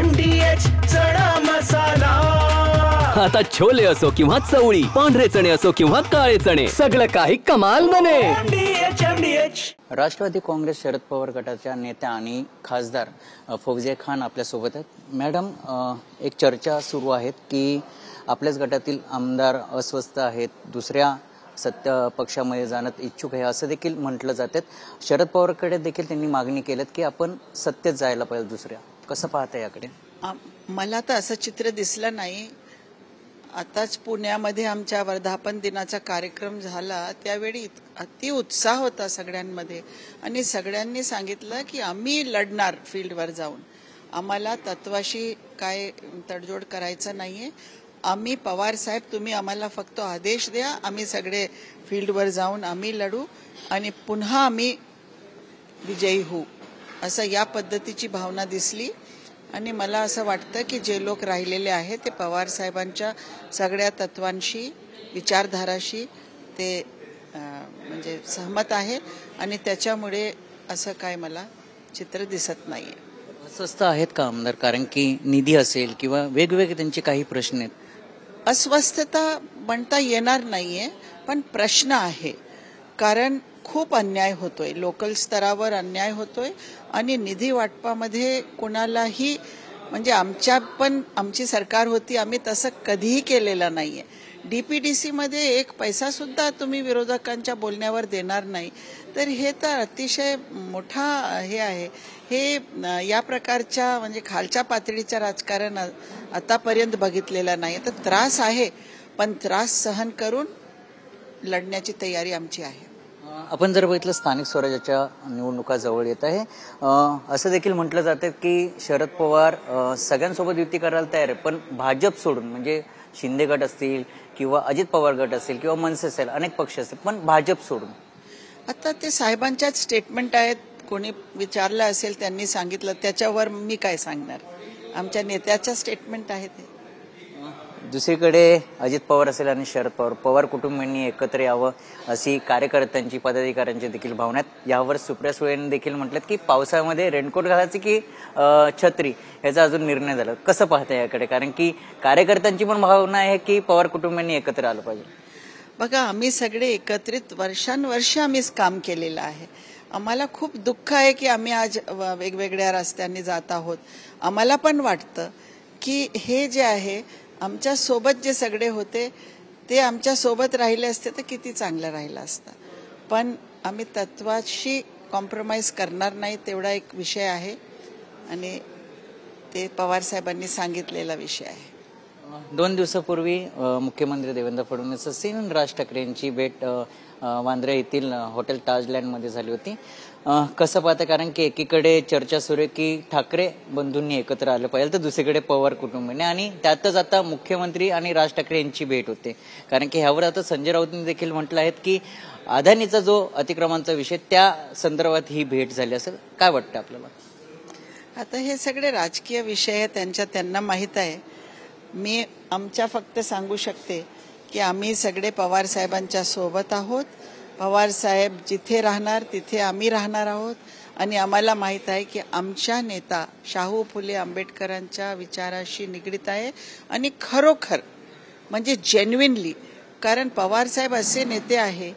MDH चणा मसाला। आता छोले असो किंवा चवळी, पांढरे चणे असो किंवा काळे चणे, सगळं काही कमाल बने। MDH। राष्ट्रवादी काँग्रेस शरद पवार गटाच्या नेत्या आणि खासदार फौजिया खान आपल्या सोबत आहेत। मॅडम, एक चर्चा सुरू आहे की आपल्याच गटातील आमदार अस्वस्थ आहेत, दुसऱ्या सत्ता पक्षामध्ये जाण्यात इच्छुक आहे असं देखील म्हटलं जाते। शरद पवारकडे देखील त्यांनी मागणी केलीत की आपण सत्तेत जायला पाहिजे दुसऱ्या। कसं पाहता याकडे? मला तर असं चित्र दिसलं नाही। आताच पुण्यामध्ये आमच्या वर्धापन दिनाचा कार्यक्रम झाला, त्यावेळी अति उत्साह होता सगळ्यांमध्ये आणि सगळ्यांनी सांगितलं की आम्ही लढणार फील्डवर जाऊन, आम्हाला तत्वाशी काय तडजोड करायचं नाहीये, आम्ही पवार साहेब तुम्ही आम्हाला फक्त आदेश द्या, आम्ही सगळे फील्डवर जाऊन आम्ही लढू आणि पुन्हा आम्ही विजयी होऊ, असं या पद्धतीची भावना दिसली। आणि मला असं वाटतं की जे लोक राहिलेले आहेत ते पवार साहेबांच्या सगळ्या तत्वांशी विचारधाराशी ते म्हणजे सहमत आहे आणि त्याच्यामुळे असं काय मला चित्र दिसत नाहीये। अस्वस्थ आहेत का आमदार? कारण की निधी असेल किंवा वेगवेगळे त्यांचे काही प्रश्न आहेत। अस्वस्थता म्हणता येणार नाहीये, पण प्रश्न आहे, कारण खूप अन्याय होतोय, लोकल स्तरावर अन्याय होतोय आणि निधी वाटपामध्ये कुणालाही म्हणजे आमची सरकार होती, आम्ही तसं कधीही केलेलं नाहीये। DPDC मध्ये एक पैसा सुद्धा तुम्ही विरोधकांच्या बोलण्यावर देणार नाही, तर हे तर अतिशय मोठा हे आहे। हे या प्रकारच्या म्हणजे खालच्या पातळीचं राजकारण आतापर्यंत बघितलेलं नाही। तर त्रास आहे, पण त्रास सहन करून लढण्याची तयारी आमची आहे। आपण जर बघितलं स्थानिक स्वराज्याच्या निवडणुका जवळ येत आहे, असं देखील म्हटलं जातं की शरद पवार सगळ्यांसोबत युती करायला तयार आहे, पण भाजप सोडून म्हणजे शिंदे गट असतील किंवा अजित पवार गट असेल किंवा मनसे असेल, अनेक पक्ष असतील, पण भाजप सोडून। आता ते साहेबांच्याच स्टेटमेंट आहेत, कोणी विचारलं असेल त्यांनी सांगितलं, त्याच्यावर मी काय सांगणार, आमच्या नेत्याच्या स्टेटमेंट आहे ते। दुसरीकडे अजित पवार असेल आणि शरद पवार कुटुंबियांनी एकत्र यावं अशी कार्यकर्त्यांची पदाधिकाऱ्यांची देखील भावना आहेत। यावर सुप्रिया सुळेंनी देखील म्हटलं की पावसाळ्यामध्ये रेनकोट घालायची की छत्री याचा अजून निर्णय झाला। कसं पाहता याकडे? कारण की कार्यकर्त्यांची पण भावना आहे की पवार कुटुंबियांनी एकत्र आलं पाहिजे। बघा, आम्ही सगळे एकत्रित वर्षानुवर्ष आम्ही काम केलेलं आहे। आम्हाला खूप दुःख आहे की आम्ही आज वेगवेगळ्या रस्त्यांनी जात आहोत। आम्हाला पण वाटतं की हे जे आहे आमच्या सोबत जे सगळे होते ते आमच्या सोबत राहिले असते तर किती चांगलं राहिलं असतं, पण आम्ही तत्वाशी कॉम्प्रोमाइज करणार नाही, तेवढा एक विषय आहे आणि ते पवार साहेबांनी सांगितलेला विषय आहे। 2 दिवसापूर्वी मुख्यमंत्री देवेंद्र फडणवीस असतील आणि राज ठाकरे यांची भेट वांद्रे येथील हॉटेल ताजलँड मध्ये झाली होती। कसं पाहता? कारण की एकीकडे चर्चा सुरू आहे की ठाकरे बंधूंनी एकत्र आलं पाहिजे, तर दुसरीकडे पवार कुटुंबाने, आणि त्यातच आता मुख्यमंत्री आणि राज ठाकरे यांची भेट होते। कारण की ह्यावर आता संजय राऊतांनी देखील म्हटलं आहे की अदानीचा जो अतिक्रमणाचा विषय त्या संदर्भात ही भेट झाली असेल। काय वाटतं आपल्याला? आता हे सगळे राजकीय विषय आहे, त्यांना माहित आहे। मी आमच्या फक्त सांगू शकते की आम्ही सगळे पवार साहेबांच्या सोबत आहोत, पवार साहेब जिथे राहणार तिथे आम्ही राहणार आहोत आणि आम्हाला माहित आहे की आमच्या नेता शाहू फुले आंबेडकरांच्या विचाराशी निगडीत आहे आणि खरोखर म्हणजे जेन्युइनली, कारण पवार साहेब असे नेते आहे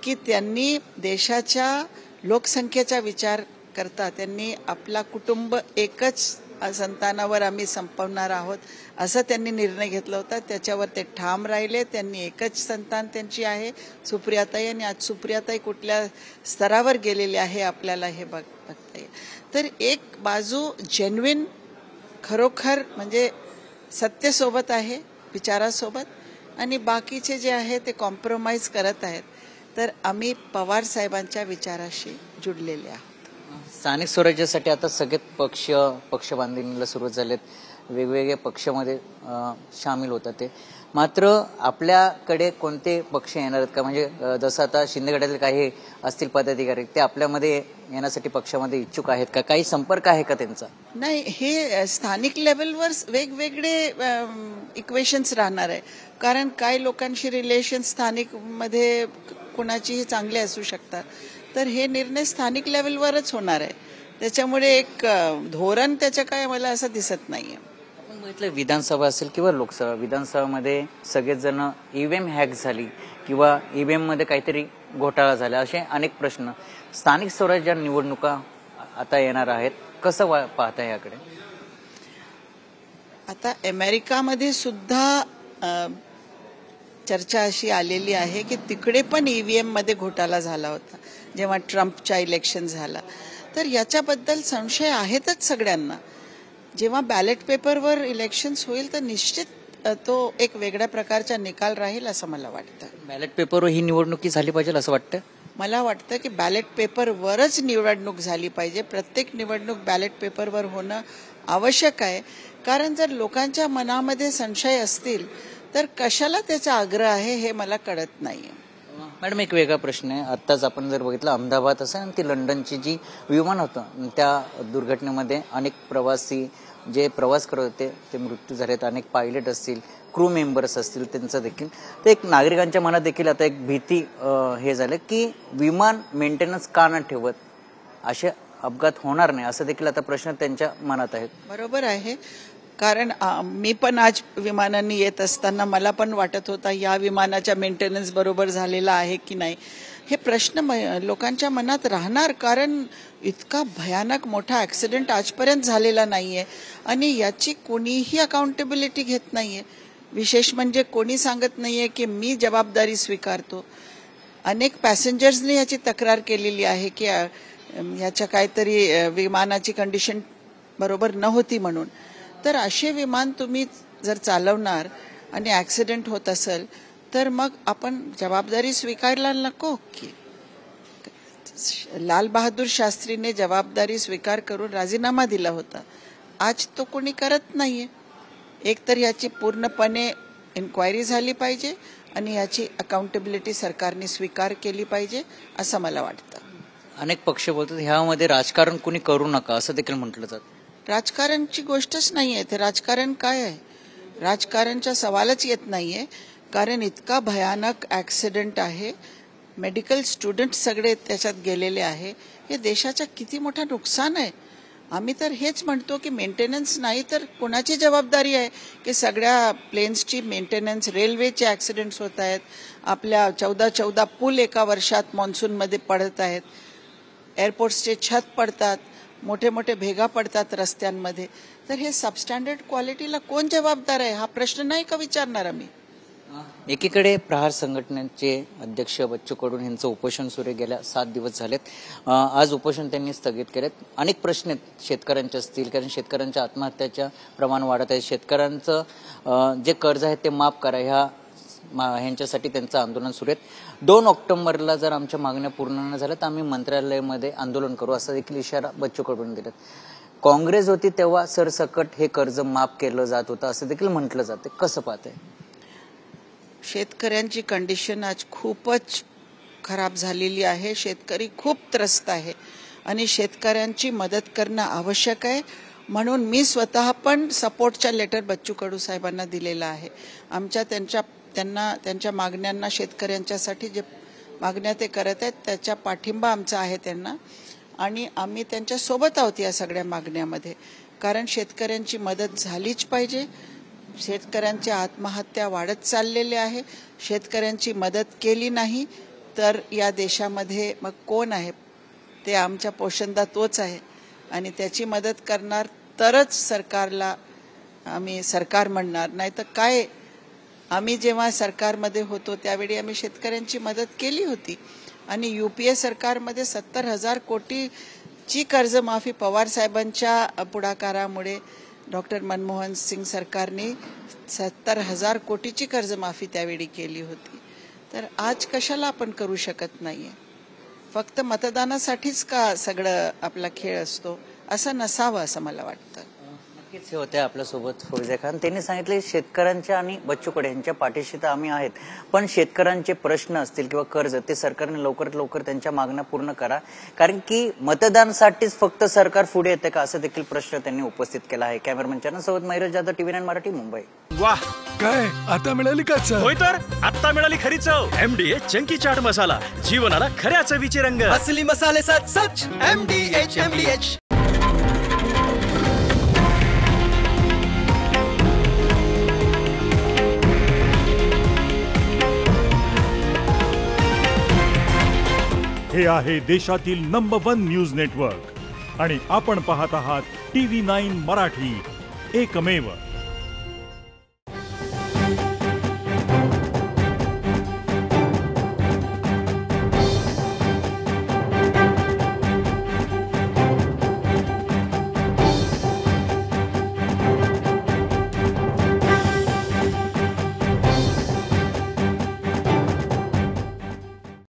की त्यांनी देशाच्या लोकसंख्येचा विचार करता त्यांनी आपला कुटुंब एकच संतानावर आम्ही संपवणार आहोत असं त्यांनी निर्णय घेतला होता, त्याच्यावर ते ठाम राहिले। त्यांनी एकच संतान त्यांची आहे सुप्रियाताई, आणि आज सुप्रियाताई कुठल्या स्तरावर गेलेली आहे आपल्याला हे बघता येईल। तर एक बाजू जेन्युइन खरोखर म्हणजे सत्तेसोबत आहे, विचारासोबत, आणि बाकीचे जे आहे ते कॉम्प्रोमाइज करत आहेत, तर आम्ही पवार साहेबांच्या विचाराशी जुडलेले आहोत। स्थानिक स्वराज्यासाठी आता सगळे पक्ष बांधणीला सुरुवात झालेत, वेगवेगळ्या पक्षामध्ये सामील होतात ते, मात्र आपल्याकडे कोणते पक्ष येणार आहेत का? म्हणजे जसं आता शिंदे गटातील काही असतील पदाधिकारी, ते आपल्यामध्ये येण्यासाठी पक्षामध्ये इच्छुक आहेत का? काही संपर्क आहे का त्यांचा? नाही, हे स्थानिक लेवलवर वेगवेगळे इक्वेशन्स राहणार आहे, कारण काही लोकांशी रिलेशन स्थानिक मध्ये कुणाचीही चांगले असू शकतात, तर हे निर्णय स्थानिक लेवलवरच होणार आहे। त्याच्यामुळे एक धोरण त्याचं काय मला असं दिसत नाहीये. आपण बघितलं विधानसभा असेल किंवा लोकसभा, विधानसभामध्ये सगळेच जण ईव्हीएम हॅक झाली किंवा ईव्हीएम मध्ये काहीतरी घोटाळा झाला असे अनेक प्रश्न. स्थानिक स्वराज्य निवडणुका आता येणार आहेत, कसं पाहता याकडे? आता अमेरिकामध्ये सुद्धा चर्चा अशी आलेली आहे की तिकडे पण ईव्हीएम मध्ये घोटाळा झाला होता जेव्हा ट्रम्पच्या इलेक्शन झाला. तर याच्याबद्दल संशय आहेतच सगळ्यांना. जेव्हा बॅलेट पेपरवर इलेक्शन्स होईल तर निश्चित तो एक वेगळ्या प्रकारचा निकाल राहील असं मला वाटतं. बॅलेट पेपरवर ही निवडणुकी झाली पाहिजे असं वाटतं? मला वाटतं की बॅलेट पेपरवरच निवडणूक झाली पाहिजे. प्रत्येक निवडणूक बॅलेट पेपरवर होणं आवश्यक आहे. कारण जर लोकांच्या मनामध्ये संशय असतील तर कशाला त्याचा आग्रह आहे हे मला कळत नाहीये. मॅडम, एक वेगळा प्रश्न आहे. आत्ताच आपण जर बघितलं अहमदाबाद असं आणि ती लंडनची जी विमान होतं त्या दुर्घटनेमध्ये अनेक प्रवासी जे प्रवास करत होते ते मृत्यू झालेत. अनेक पायलट असतील, क्रू मेंबर्स असतील, त्यांचं देखील ते एक नागरिकांच्या मनात देखील आता एक भीती हे झालं की विमान मेंटेनन्स का न ठेवत, असे अपघात होणार नाही असं देखील आता प्रश्न त्यांच्या मनात आहेत. बरोबर आहे. कारण मी पण आज विमानांनी येत असताना मला पण वाटत होता या विमानाच्या मेंटेनन्स बरोबर झालेला आहे की नाही. हे प्रश्न लोकांच्या मनात राहणार. कारण इतका भयानक मोठा ऍक्सिडेंट आजपर्यंत झालेला नाहीये आणि याची कोणीही अकाउंटेबिलिटी घेत नाहीये. विशेष म्हणजे कोणी सांगत नाहीये की मी जबाबदारी स्वीकारतो. अनेक पॅसेंजर्सनी याची तक्रार केलेली आहे की याच्या काहीतरी विमानाची कंडिशन बरोबर नव्हती म्हणून. तर असे विमान तुम्ही जर चालवणार आणि ऍक्सिडेंट होत असेल तर मग आपण जबाबदारी स्वीकारायला नको की? लाल बहादूर शास्त्रीने जबाबदारी स्वीकार करून राजीनामा दिला होता. आज तो कोणी करत नाहीये. एक तर याची पूर्णपणे इन्क्वायरी झाली पाहिजे आणि याची अकाउंटेबिलिटी सरकारने स्वीकार केली पाहिजे असं मला वाटतं. अनेक पक्ष बोलतात ह्यामध्ये राजकारण कुणी करू नका असं देखील म्हटलं जातं. राजकारणची गोष्टच नाहीये. ते राजकारण काय आहे? राजकारणचा सवालच येत नाहीये. कारण इतका भयानक ऍक्सिडेंट आहे. मेडिकल स्टुडंट सगळे त्याच्यात गेलेले आहे. हे देशाचं किती मोठं नुकसान आहे. आम्ही तर हेच म्हणतो की मेंटेनन्स नाही तर कोणाची जबाबदारी आहे की सगळ्या प्लेन्सची मेंटेनन्स. रेल्वेचे ऍक्सिडेंट्स होत आहेत. आपल्या 14 पूल एका वर्षात मान्सूनमध्ये पडत आहेत. एअरपोर्ट्सचे छत पडतात. मोठे मोठे भेगा पडतात रस्त्यांमध्ये. तर हे सबस्टँडर्ड क्वालिटीला कोण जबाबदार आहे हा प्रश्न नाही का विचारणार आम्ही? एकीकडे प्रहार संघटनेचे अध्यक्ष बच्चू कडू यांचं उपोषण सुरू गेल्या 7 दिवस झालेत. आज उपोषण त्यांनी स्थगित केलेत. अनेक प्रश्न आहेत शेतकऱ्यांचे असतील, कारण शेतकऱ्यांच्या आत्महत्याच्या प्रमाण वाढत आहे. शेतकऱ्यांचं जे कर्ज आहे ते माफ करा ह्यांच्यासाठी त्यांचं आंदोलन सुरू आहे. 2 ऑक्टोबरला जर आमच्या मागण्या पूर्ण न झाल्या तर आम्ही मंत्रालयामध्ये आंदोलन करू असा देखील इशारा बच्चू कडूंनी दिला. काँग्रेस होती तेव्हा सरसकट हे कर्ज माफ केलं जात होतं असं देखील म्हटलं जाते. कसं पाहताय? शेतकऱ्यांची कंडिशन आज खूपच खराब झालेली आहे. शेतकरी खूप त्रस्त आहे आणि शेतकऱ्यांची मदत करणं आवश्यक आहे. म्हणून मी स्वतः पण सपोर्टच्या लेटर बच्चू कडू साहेबांना दिलेला आहे. त्यांच्या मागण्यांना, शेतकऱ्यांच्यासाठी जे मागण्या ते करत आहेत त्याच्या पाठिंबा आमचा आहे त्यांना. आणि आम्ही त्यांच्या सोबत आहोत या सगळ्या मागण्यामध्ये. कारण शेतकऱ्यांची मदत झालीच पाहिजे. शेतकऱ्यांच्या आत्महत्या वाढत चाललेल्या आहे. शेतकऱ्यांची मदत केली नाही तर या देशामध्ये मग कोण आहे? ते आमच्या पोषणदा तोच आहे आणि त्याची मदत करणार तरच सरकारला आम्ही सरकार म्हणणार. नाही तर काय? आम्ही जेव्हा सरकारमध्ये होतो त्यावेळी आम्ही शेतकऱ्यांची मदत केली होती आणि UPA सरकारमध्ये 70,000 कोटीची कर्जमाफी पवार साहेबांच्या पुढाकारामुळे डॉक्टर मनमोहन सिंग सरकारने 70,000 कोटीची कर्जमाफी त्यावेळी केली होती. तर आज कशाला आपण करू शकत नाहीये? फक्त मतदानासाठीच का सगळं आपला खेळ असतो? असं नसावं असं मला वाटतं. नक्कीच हे होते आपल्यासोबत फौजिया खान. त्यांनी सांगितले शेतकऱ्यांच्या आणि बच्चू कडू यांच्या पाठीशी तर आम्ही आहेत, पण शेतकऱ्यांचे प्रश्न असतील किंवा कर्ज ते सरकारने लवकरात लवकर त्यांच्या मागण्या पूर्ण करा. कारण की मतदानासाठीच फक्त सरकार पुढे येते का असं देखील प्रश्न त्यांनी उपस्थित केला आहे. कॅमेरामन चॅनलसोबत मयूर जाधव, TV9 मराठी, मुंबई. वाह, काय आता मिळाली का चव? होय तर आता मिळाली खरी चव. MDH चंकी चाट मसाला, जीवनाला खऱ्या चवीचे रंग. असली मसाले सच MDH हे आहे देशातील नंबर 1 न्यूज नेटवर्क आणि आपण पाहत आहात TV9 मराठी, एकमेव.